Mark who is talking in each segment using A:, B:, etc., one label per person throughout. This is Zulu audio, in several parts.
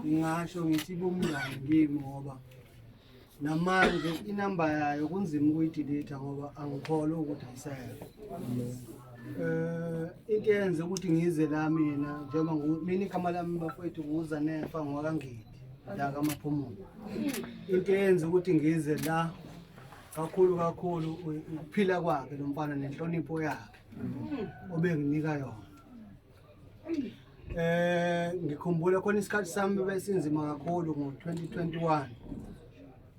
A: ngingasho ngithi bomngani kimi ngoba namanje inamba yayo kunzima ukuyidelete ngoba angikholwa ukuthi ayisekho. Into yenze ukuthi ngize la mina njengoba mina igama lami bafowethu nguZanefa ngwakangidi la kaMaphumulo. Into yenze ukuthi ngize la kakhulu ukuphila kwakhe lo mfana nenhlonipho yakhe obenginika yona. Ngikhumbula khona isikhathi sami besinzima kakhulu ngo-2021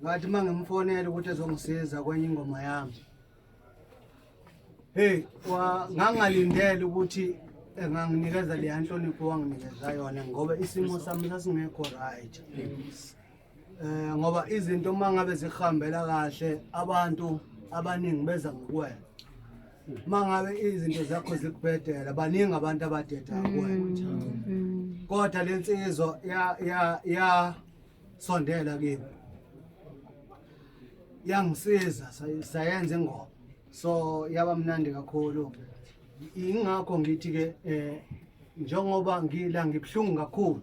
A: ngathi mangimfonela ukuthi ezongisiza kwenye ingoma yami. Ngangalindele ukuthi enganginikeza le nhlonipho wanginikeza yona ngoba isimo sami sasingekho right. Ngoba izinto mangabe zihambela kahle abantu abaningi beza ngokwena. Mangabe izinto zakho zikubhedela baningi abantu abadeda kuwena. Kodwa lensizwa ya sondela kimi. Yangisiza sayenza ingoma. So yaba mnandi kakhulu. Ingakho ngithi ke njengoba ngibhlungu kakhulu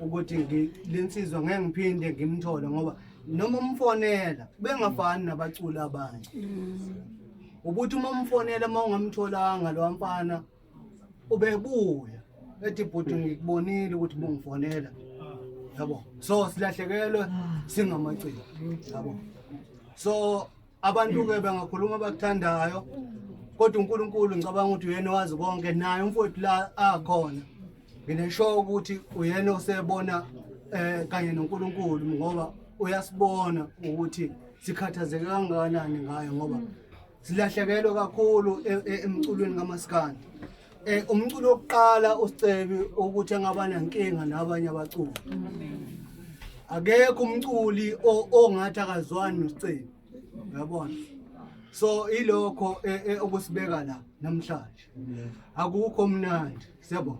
A: ukuthi lensizwa ngeke ngiphinde ngimthole ngoba noma umfonela bengafani nabaculi abanye. Ubuthi uma umfonela mawungamtholanga lo mfana ubebuya ethi bhuti ngikubonile ukuthi bungifonela yabo. So silahlekelwe singamaciko yabo. So abantu ke bengakhuluma abakuthandayo kodwa uNkulunkulu ngicabanga ukuthi uyena owazi konke naye umfowethu la akhona. Nginesho ukuthi uyena osebona kanye noNkulunkulu ngoba uyasibona ukuthi sikhathazeke kangakanani ngayo ngoba silahlekelwe kakhulu emculweni kaMaskandi. Umculo wokuqala uSicebi ukuthi engaba nenkinga nabanye abaculi. Akekho umculi ongathi akazwani noSicebi. Uyabona? So ilokho okusibeka la namhlanje. Akukho mnandi. Siyabona.